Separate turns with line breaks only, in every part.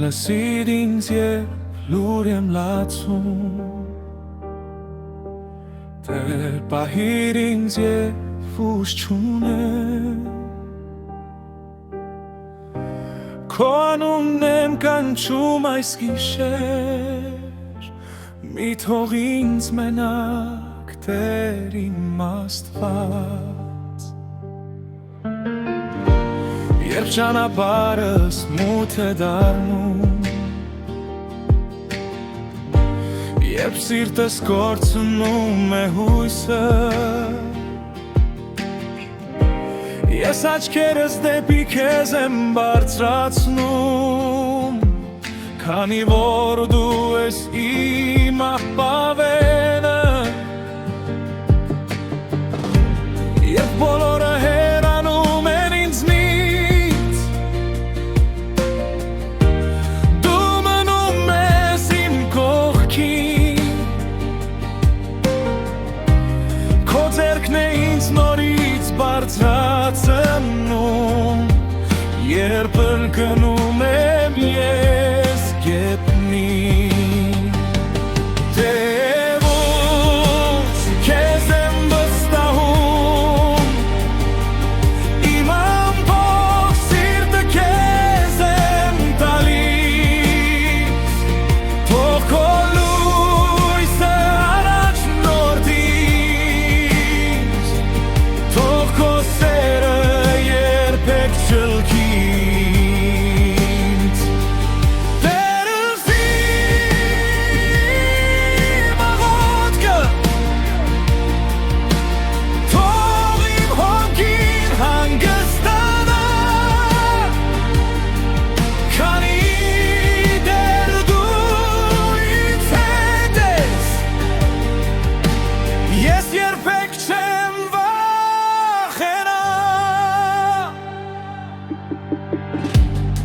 լսիր ինձ երբ լուր եմ լացում, Տեր պահիր ինձ երբ ուժ չունեմ, Քո անունն եմ կանչում այս գիշեր, Մի թող ինձ մենակ Տեր իմ Աստված, Երբ ճանապարհս մութ է դառնում, Երբ սիրտս կորցնում է հույսը, Ես աչքերս դեպի քեզ եմ բարձրացնում, Քանի որ դու ես իմ աղբավենը, Երբ բոլորը հեռանում են ինձնից, Դու մնում ես իմ կողքին, Քո ձեռքն է ինձ նորից բարձրացնում, Երբ ընկնում եմ ես գետնին, Տևուց քեզ եմ վստահում, Իմ ամբողջ սիրտը քեզ եմ տալիս, Թող քո լույսը առաջնորդի ինձ, Թող քո սերը երբեք չլքի ինձ, Տեր ըսիմ աղոթքը, Թող իմ հոգին հանգստանա, Քանի դեռ դու ինձ հետ ես, Ես երբեք չեմ վախենա,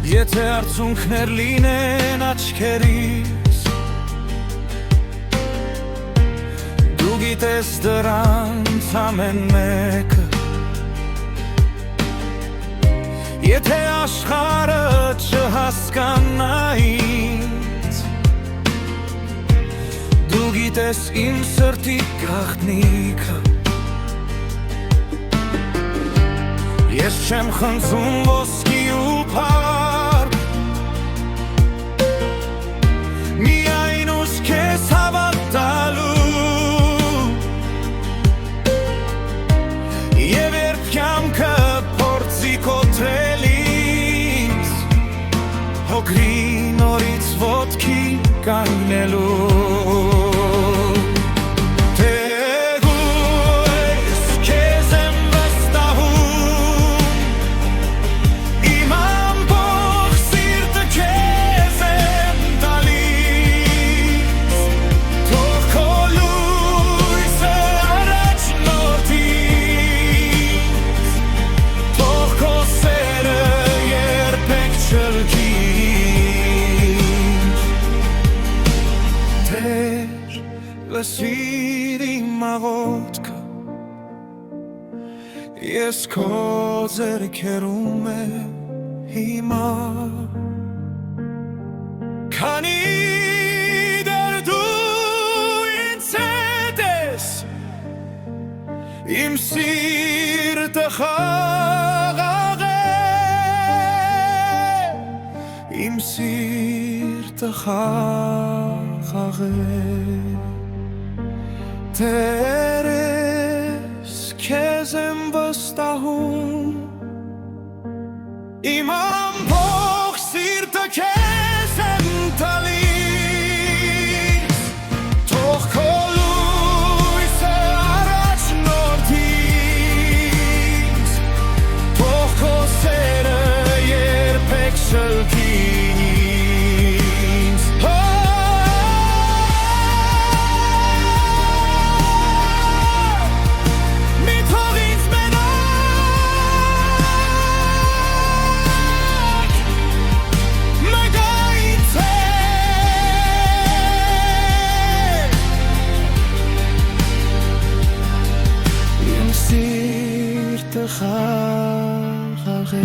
Եթե արցունքներ լինեն աչքերիս, Դու գիտես դրանց ամեն մեկը, Եթե աշխարհը չհասկանա ինձ, Դու գիտես իմ սրտի գաղտնիքը, Ես չեմ խնդրում ոսկի ու փառք, Միայն ուժ քեզ հավատալու, Եվ երբ կյանքը փորձի կոտրել ինձ, Հոգրի նորից ոտքի կանգնելու, Տևուց քեզ եմ վստահում, Իմ ամբողջ սիրտը քեզ եմ տալիս, Թող քո լույսը առաջնորդի ինձ, Թող քո սերը երբեք չլքի ինձ, Տեր լսիր իմ աղոթքը, Ես քո ձեռքերում եմ հիմա, Քանի դեռ դու ինձ հետ ես, Իմ սիրտը խաղաղ է, Իմ սիրտը խաղաղ է, Տեր ես քեզ եմ վստահում, Իմ ամբողջ սիրտը քեզ եմ տալիս, Թող քո լույսը առաջնորդի ինձ, Թող քո սերը երբեք չլքի ինձ, Մի թող ինձ մենակ մգա ինձ հետ, Իմ սիրտը խաղաղ է,